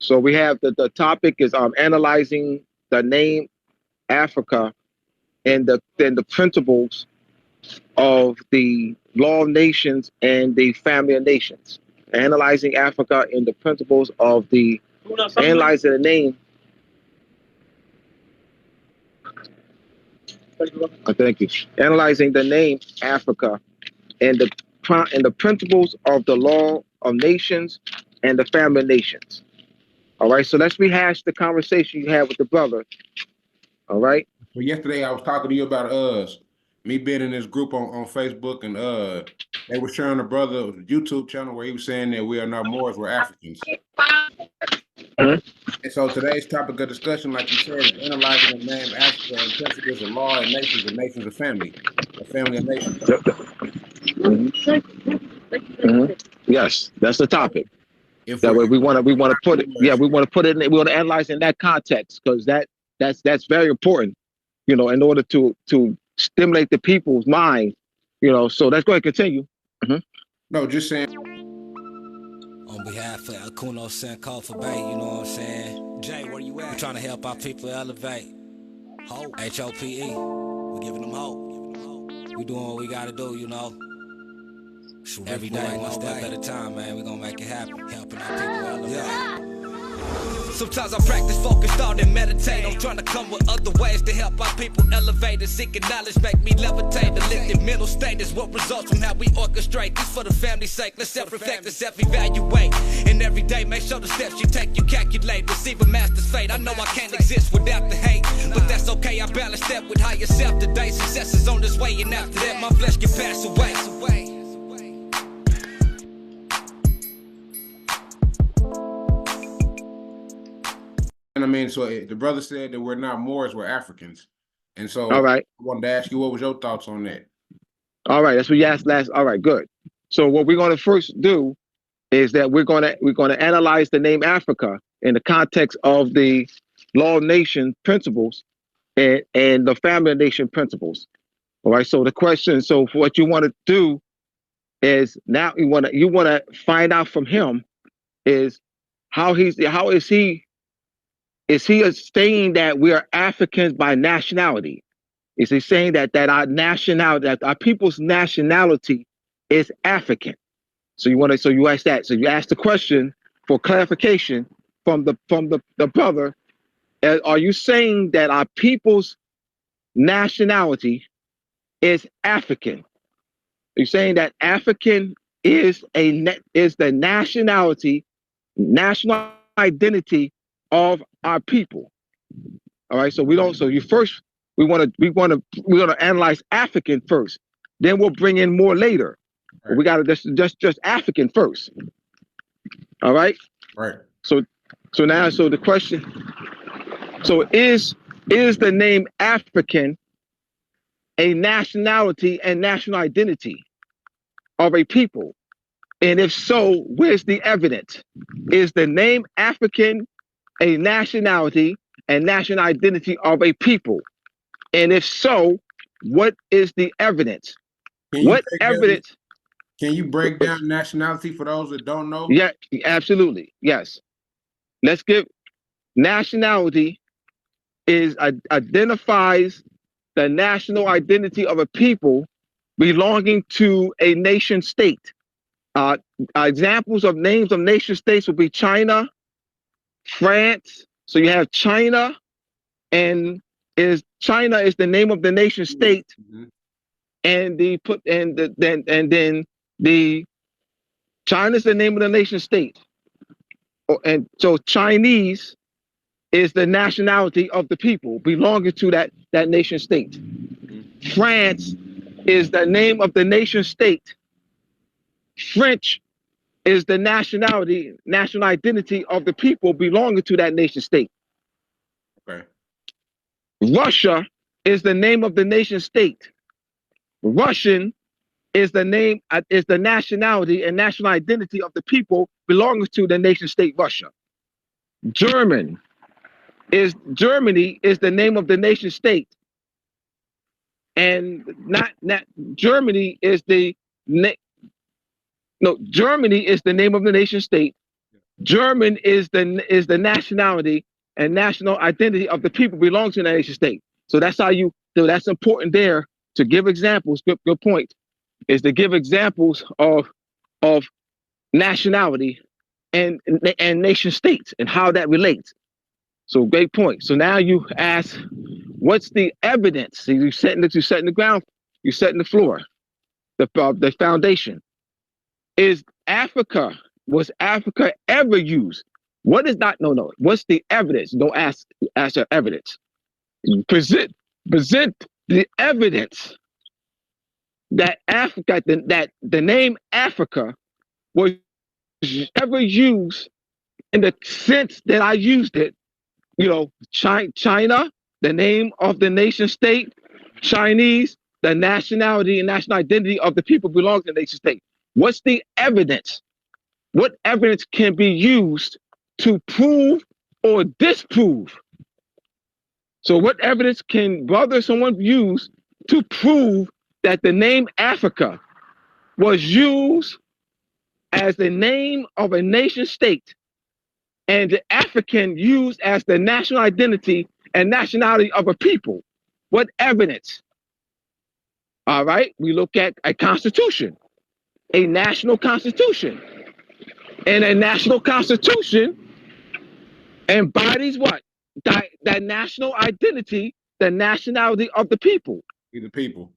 So we have the topic is analyzing the name Africa and the principles of the law of nations and the family of nations. Analyzing Africa and the principles of the analyzing the name. Thank you. Analyzing the name Africa and the principles of the law of nations and the family of nations. All right. So let's rehash the conversation you had with the brother. All right. Well, yesterday I was talking to you about me being in this group on Facebook, and they were sharing a brother's YouTube channel where he was saying that we are not Moors, we're Africans. And so today's topic of discussion, like you said, is analyzing the name Africa and principles of law and nations of family, a family of nations. Yes, that's the topic. That way we want to put it. Yeah, we want to put it. We want to analyze in that context, because that's very important. You know, in order to stimulate the people's mind. You know, so let's go ahead and continue. No, just saying. On behalf of Akuno Sankofa Bay, you know what I'm saying? Jay, where you at? We're trying to help our people elevate. Hope. HOPE. We're giving them hope. We doing what we gotta do, you know. Every day, one step at a time, man. We're gonna make it happen. Helping our people elevate. Yeah. Sometimes I practice focus, thought, and meditate. I'm trying to come with other ways to help our people elevate. And seeking knowledge make me levitate. The lifted mental state is what results from how we orchestrate. This for the family's sake. Let's self-reflect and self-evaluate. And every day, make sure the steps you take, you calculate. Receive a master's fate. I know I can't exist without the hate, but that's okay. I balance that with higher self today. Success is on this way, and after that, my flesh can pass away. I mean, so the brother said that we're not Moors, we're Africans. And so all right. I wanted to ask you, what was your thoughts on that? All right, that's what you asked last. All right, good. So what we're going to first do is that we're going to analyze the name Africa in the context of the law of nation principles and the family of nation principles. All right. So the question, so what you want to do is now you want to find out from him is how is he saying that we are Africans by nationality? Is he saying that our nationality, that our people's nationality is African? So you ask that. So you ask the question for clarification from the brother. Are you saying that our people's nationality is African? Are you saying that African is the national identity of our people? All right. So we're gonna analyze African first. Then we'll bring in more later. Right. We gotta just African first. All right. Right. So the question. So is the name African a nationality and national identity of a people? And if so, where's the evidence? Is the name African a nationality and national identity of a people? And if so, what is the evidence? What evidence? Can you break down nationality for those that don't know? Yeah, absolutely. Yes. Let's give nationality identifies the national identity of a people belonging to a nation state. Examples of names of nation states would be China, France. So you have China, and China is the name of the nation state, and then China is the name of the nation state, and so Chinese is the nationality of the people belonging to that nation state. France is the name of the nation state. French is the national identity of the people belonging to that nation state. Okay. Russia is the name of the nation state. Russian is the nationality and national identity of the people belonging to the nation state Russia. Germany is the name of the nation state, and Germany is the Germany is the name of the nation state. German is the nationality and national identity of the people belonging to the nation state. So that's how you. So that's important there to give examples. Good point. Is to give examples of nationality and nation states and how that relates. So great point. So now you ask, what's the evidence? So you're setting the ground, you're setting the floor, the foundation. Was Africa ever used? What is not? No. What's the evidence? Don't ask for evidence. Present the evidence that Africa, that the name Africa was ever used in the sense that I used it. China, the name of the nation state. Chinese, the nationality and national identity of the people belonging to the nation state. What's the evidence? What evidence can be used to prove or disprove? So what evidence can someone use to prove that the name Africa was used as the name of a nation state and the African used as the national identity and nationality of a people? What evidence? All right, we look at a constitution, a national constitution. And a national constitution embodies what? That national identity, the nationality of the people. The people.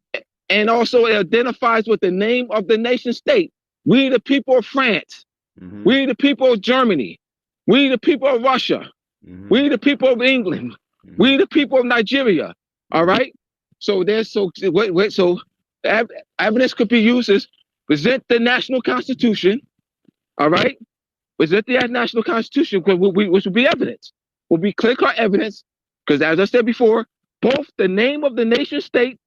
And also it identifies with the name of the nation state. We the people of France. Mm-hmm. We the people of Germany. We the people of Russia. Mm-hmm. We the people of England. Mm-hmm. We the people of Nigeria. All right. So evidence could be used as present the national constitution. All right. Present the national constitution, which would be evidence. Will be clear-cut evidence, because as I said before, both the name of the nation state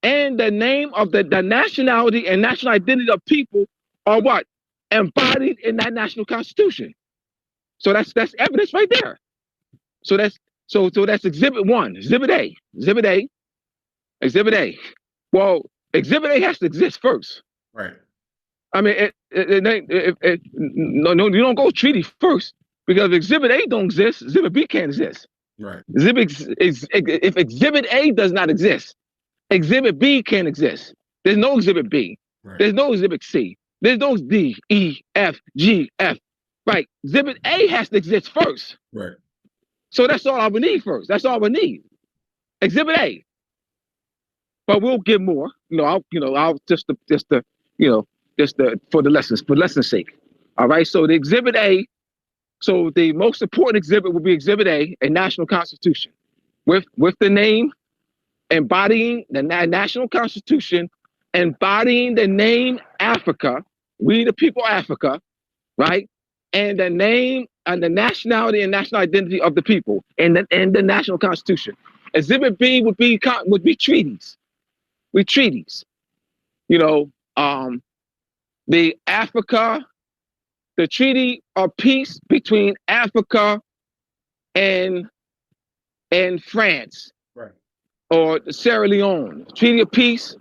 and the name of the nationality and national identity of people are what? Embodied in that national constitution. So that's evidence right there. So that's exhibit 1, exhibit A. Well, exhibit A has to exist first. Right. I mean, no, you don't go treaty first, because if exhibit A don't exist, exhibit B can't exist. Right. If exhibit A does not exist, exhibit B can't exist. There's no exhibit B. Right. There's no exhibit C. There's no D, E, F, G, F. Right. Exhibit A has to exist first. Right. So that's all I would need first. That's all we need. Exhibit A. But we'll give more. I'll just for the lesson's sake. All right. So the exhibit A. So the most important exhibit will be exhibit A, a national constitution, with the name embodying the national constitution, embodying the name Africa. We the people of Africa, right? And the name and the nationality and national identity of the people, and the national constitution. Exhibit B would be treaties. The treaty of peace between Africa and France, right, or Sierra Leone. Treaty of peace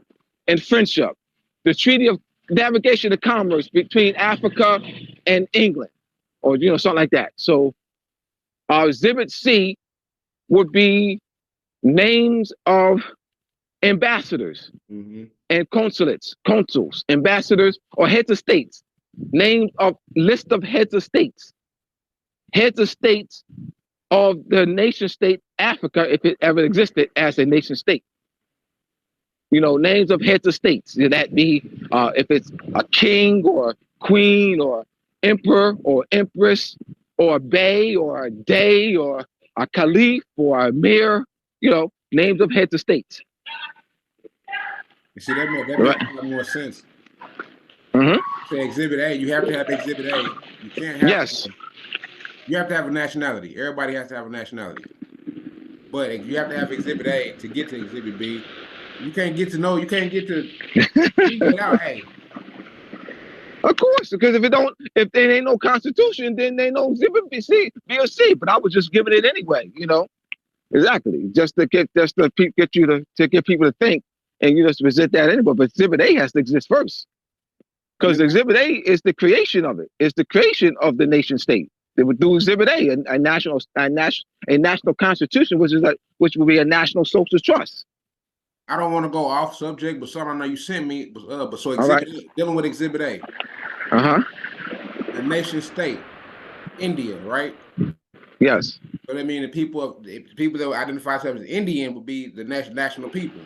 and friendship. The treaty of navigation and commerce between Africa and England, or something like that. So, exhibit C would be names of ambassadors, mm-hmm, and consuls, ambassadors, or heads of states. Names of list of heads of states of the nation state Africa, if it ever existed as a nation state. Names of heads of states. That be if it's a king or queen or emperor or empress or a bey or a dey or a caliph or a mayor. Names of heads of states. You see, that makes a lot more sense. Mm-hmm. Say exhibit A, you have to have exhibit A. You can't have. Yes. You have to have a nationality. Everybody has to have a nationality. But if you have to have exhibit A to get to exhibit B, you can't get to figure it out. Hey. Of course, because if there ain't no constitution, then they no exhibit B or C. But I was just giving it anyway, Exactly. Just to get people to think, and you just present that anyway. But exhibit A has to exist first. Because exhibit A is the creation of it. It's the creation of the nation state. They would do Exhibit A, a national constitution, which would be a national social trust. I don't want to go off subject, but something I know you sent me. But so right. dealing with Exhibit A. Uh-huh. A nation state, India, right? Yes. So I mean, the people that would identify themselves as Indian would be the national people.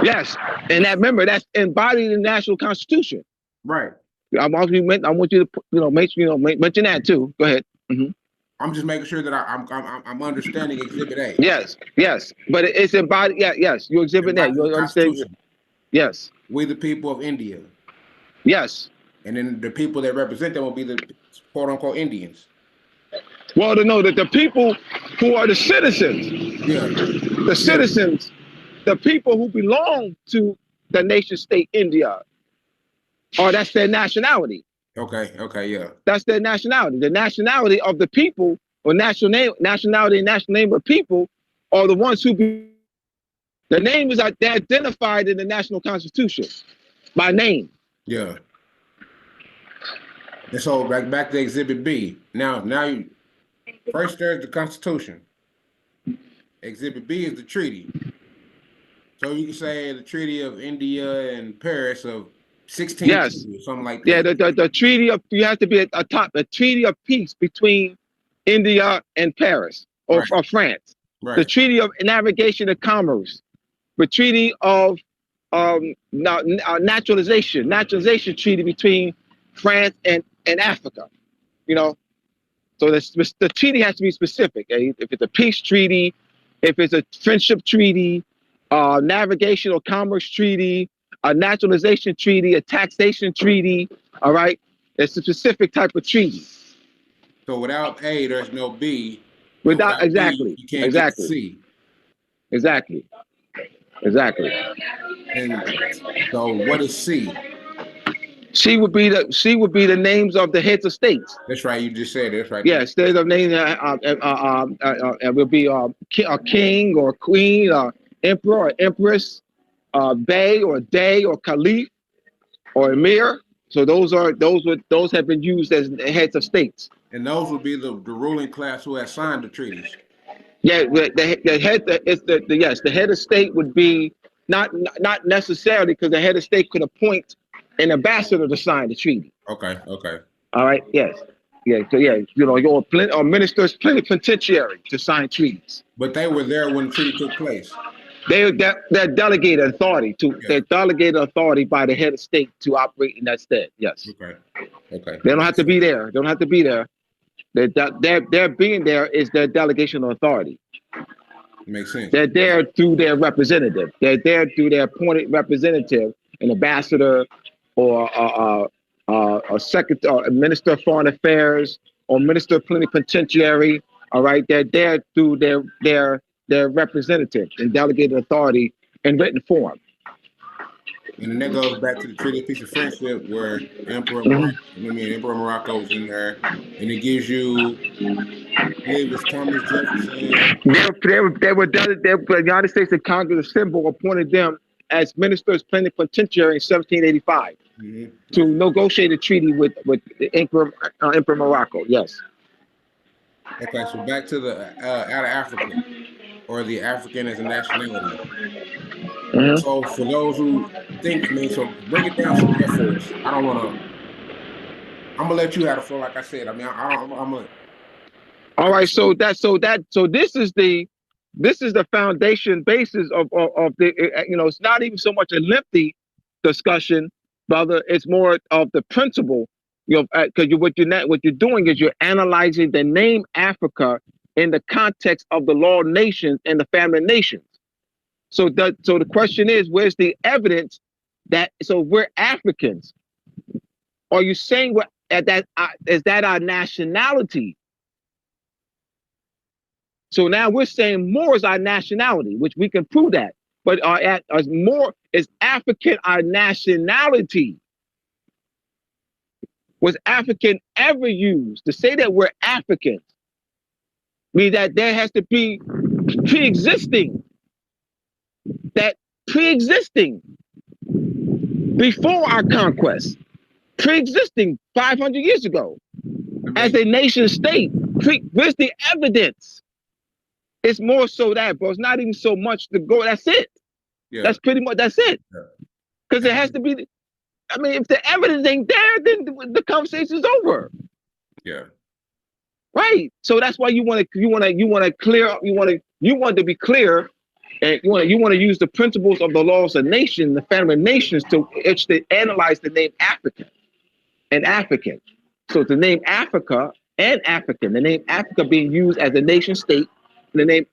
Yes, and remember that's embodied in the national constitution. Right. I want you to mention that too. Go ahead. Mm-hmm. I'm just making sure that I'm understanding Exhibit A. Yes, but it's embodied. Yeah, yes, you Exhibit A. You understand? Yes. We the people of India. Yes. And then the people that represent them will be the quote unquote Indians. Well, to know that the people who are the citizens, the citizens, the people who belong to the nation state India, that's their nationality. Okay, yeah. That's their nationality. The nationality of the people, or nationality and national name of people, are the ones who the name is they're identified in the national constitution by name. Yeah. And so back to Exhibit B. Now first there's the Constitution. Exhibit B is the treaty. So you can say the Treaty of India and Paris of 16 or something like that. Yeah, the treaty of, you have to be the treaty of peace between India and Paris or France. Right. The treaty of navigation and commerce. The treaty of naturalization treaty between France and Africa. So the treaty has to be specific. If it's a peace treaty, if it's a friendship treaty, navigation or commerce treaty, a naturalization treaty, a taxation treaty, all right? It's a specific type of treaty. So without A, there's no B. Without exactly. B, you can't get C. Exactly. And so what is C? C would be the names of the heads of states. That's right. You just said it. That's right. Yes, there's a name. It will be a king or queen, emperor or empress, bey or dey or caliph or emir. So those have been used as heads of states. And those would be the ruling class who has signed the treaties. Yeah, the head of state would be not necessarily, because the head of state could appoint an ambassador to sign the treaty. Okay. All right. Yes. Yeah. So your ministers plenipotentiary to sign treaties. But they were there when the treaty took place. They're delegated authority they're delegated authority by the head of state to operate in that stead. Yes. Okay. They don't have to be there. Their being there is their delegation of authority. Makes sense. They're there through their representative. They're there through their appointed representative, an ambassador, or a secretary, or a minister of foreign affairs, or minister plenipotentiary. All right, they're there through their representative and delegated authority in written form. And then that goes back to the Treaty of Peace and Friendship, where Emperor Morocco was in there, and it gives you, it was Thomas Jefferson. The United States and Congress symbol appointed them as ministers plenipotentiary in 1785 to negotiate a treaty with Emperor Morocco. Yes. Okay, so back to the out of Africa, or the African as a nationality. So for those who think, so break it down some for us. I'm gonna let you have the floor, like I said. I'm gonna. All right, so this is the foundation basis of the, it's not even so much a lengthy discussion, brother. It's more of the principle, because what you're doing is you're analyzing the name Africa in the context of the law of nations and the family of nations. So the question is, where's the evidence that we're Africans? Are you saying is that our nationality? So now we're saying more is our nationality, which we can prove that. But is African our nationality? Was African ever used to say that we're Africans? Mean that there has to be pre-existing before our conquest, pre-existing 500 years ago. as a nation state. Where's the evidence? It's more so that, bro. It's not even so much to go. That's it. Yeah. That's pretty much, that's it. Because it has to be, I mean, if the evidence ain't there, then the conversation's over. Yeah. Right. So that's why you want to clear, you want to be clear, and you want to use the principles of the laws of nation, the family of nations, to analyze the name African and African. So the name Africa and African, the name Africa being used as a nation state, and the name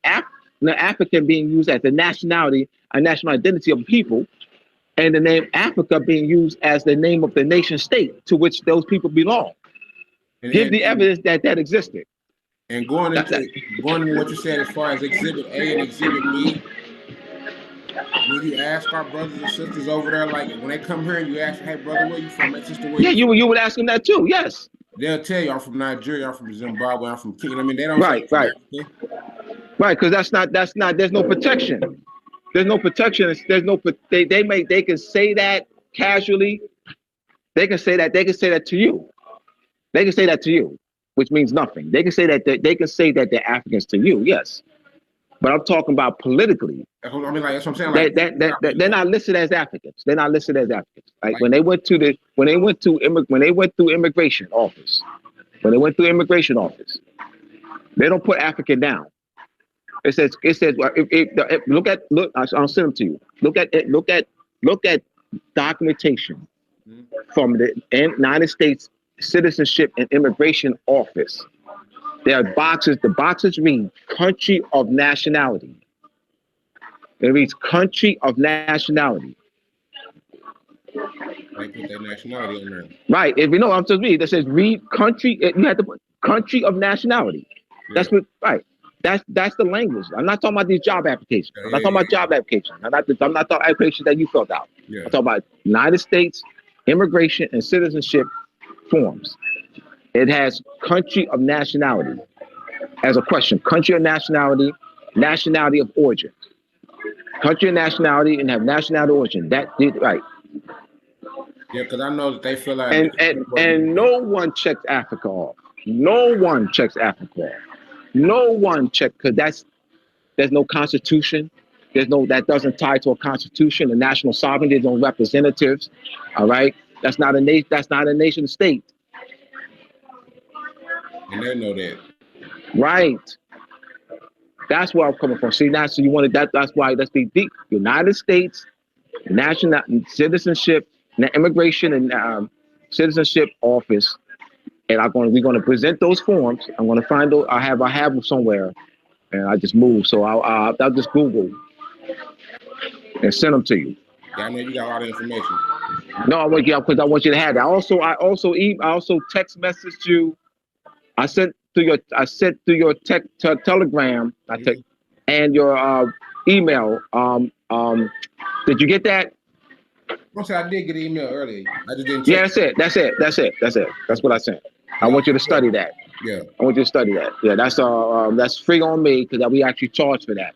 African being used as a nationality, a national identity of people, and the name Africa being used as the name of the nation state to which those people belong. Give the evidence that existed. And going into what you said as far as Exhibit A and Exhibit B, when you ask our brothers and sisters over there, like when they come here and you ask, hey brother, where you from? Hey sister, where you from? You would ask them that too, yes. They'll tell you I'm from Nigeria, I'm from Zimbabwe, I'm from Kenya. I mean, they don't right, because that's not there's no protection. There's no protection. They can say that casually. They can say that to you. They can say that to you, which means nothing. They can say that they're Africans to you, yes. But I'm talking about politically. I mean, like that's what I'm saying. Like they're not listed as Africans. They're not listed as Africans. Like when they went through immigration office, they don't put African down. It says look. I'll send them to you. Look at documentation from the United States Citizenship and Immigration Office. There are boxes. The boxes read country of nationality. It reads country of nationality. I put that nationality on there. Right. If you know what I'm supposed to read, that says read country. You have to put country of nationality. Yeah. That's what. Right. That's the language. I'm not talking about these job applications. I'm not talking about job applications. I'm not talking about applications that you filled out. Yeah. I'm talking about United States immigration and citizenship forms. It has country of nationality as a question. Country of nationality, nationality of origin. Country of nationality and have nationality of origin. Right. Yeah, because I know that they feel like and no one checks Africa off. No one checks Africa off. No one checks, because there's no constitution. That doesn't tie to a constitution, a national sovereignty. There's no representatives. All right. That's not a nation state. And they know that. Right. That's where I'm coming from. See, now, so you want to, that's why, let's be deep. United States National Citizenship, Immigration and Citizenship Office. And we're going to present those forms. I'm going to find those. I have them somewhere, and I just moved. So I'll just Google and send them to you. Yeah, I know you got a lot of information. No, I want you to have that. I also text messaged you. I sent through your telegram, and your email. Did you get that? I did get an email earlier. I just didn't check. Yeah, that's it. That's what I sent. I want you to study that. Yeah. I want you to study that. Yeah, that's free on me, because we actually charge for that.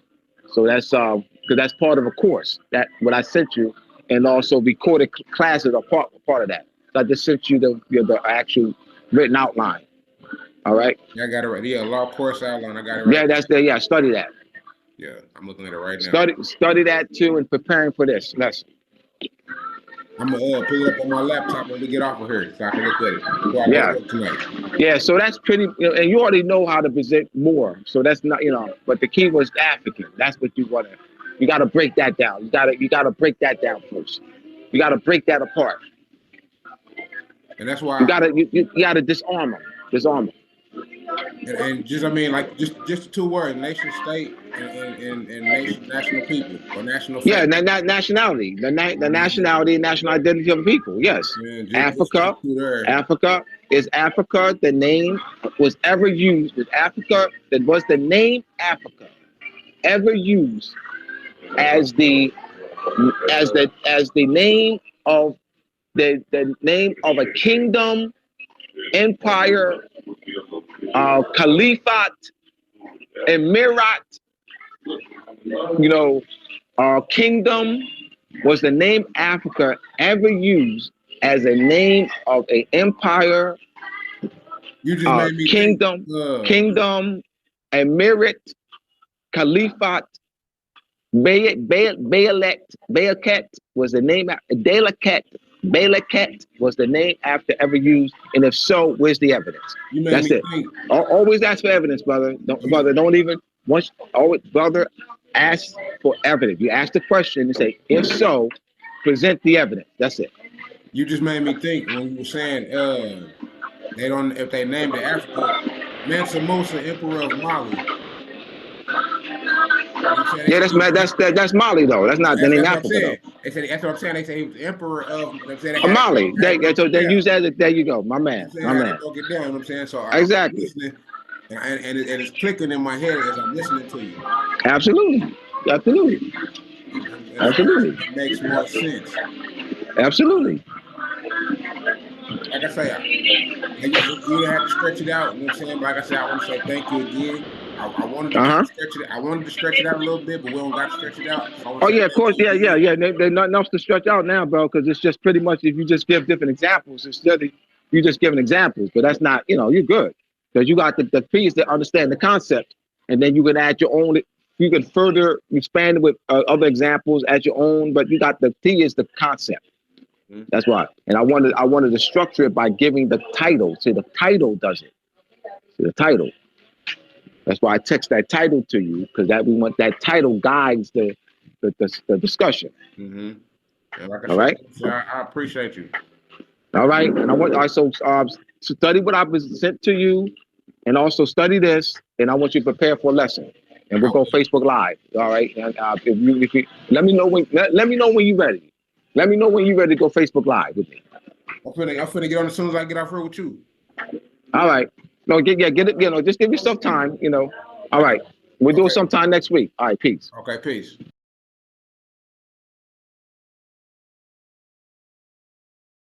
So that's because that's part of a course that what I sent you, and also recorded classes are part of that. So I just sent you the actual written outline. All right. Yeah, I got it right. Yeah, law course outline. I got it right. Yeah, study that. Yeah, I'm looking at it right now. Study that too, and preparing for this lesson. I'm gonna pull it up on my laptop when we get off of here, so I can look at it. Tonight. Yeah. So that's pretty. And you already know how to present more. So that's not, But the key was African. That's what you want to. You got to break that down. You got to break that down first. You got to break that apart. And that's why you got to disarm them. Disarm them. And just, I mean, like just 2 words: nation state and national people or national. Yeah, nationality, the nationality and national identity of the people. Yes, Africa. Africa is Africa. The name was ever used. Was Africa? That was the name Africa ever used as the name of the name of a kingdom, empire, caliphate, emirat, kingdom, was the name Africa ever used as a name of an empire, You just made me kingdom, think, kingdom, Emirat, Califat, Baalek was the name. Baaleket was the name after ever used. And if so, where's the evidence? you made That's me it. think. Always ask for evidence, brother. Don't even once. Always, brother, ask for evidence. You ask the question and say, if so, present the evidence. That's it. You just made me think when you were saying they don't, if they named it Africa, Mansa Musa, Emperor of Mali. You know what I'm saying? That's Mali though. That's not the name That's what I'm Africa saying. though. They said that's what I'm saying. They say he was the emperor of. You know what I'm saying they Mali. So they yeah. use that. There you go, my You know man. what I'm saying My how man. they broke it down. You know what I'm saying? So Exactly. I'm listening, and it's clicking in my head as I'm listening to you. Absolutely. Absolutely. And Absolutely. it makes more sense. Absolutely. Like I say, you didn't have to stretch it out. You know what I'm saying? But like I said, I want to say thank you again. I wanted to stretch it. I wanted to stretch it out a little bit, but we don't got to stretch it out. So I want to Oh say yeah, of course, thank you again. There's not enough to stretch out now, bro, because it's just pretty much if you just give different examples instead of you just giving examples, but that's not, you're good because you got the piece to understand the concept, and then you can add your own. You can further expand it with other examples, add your own, but you got the key is the concept. That's why, and I wanted to structure it by giving the title. See, the title does it. See, the title. That's why I text that title to you because we want that title guides the discussion. And like I All said, right. I appreciate you. All right, and I want also study what I sent to you, and also study this, and I want you to prepare for a lesson, and we'll go Facebook Live. All right, and if you let me know when you're ready. Let me know when you're ready to go Facebook Live with me. I'm finna get on as soon as I get off here with you. All right. No, get it. Just give yourself time. All right. We'll do it sometime next week. All right. Peace. Okay. Peace.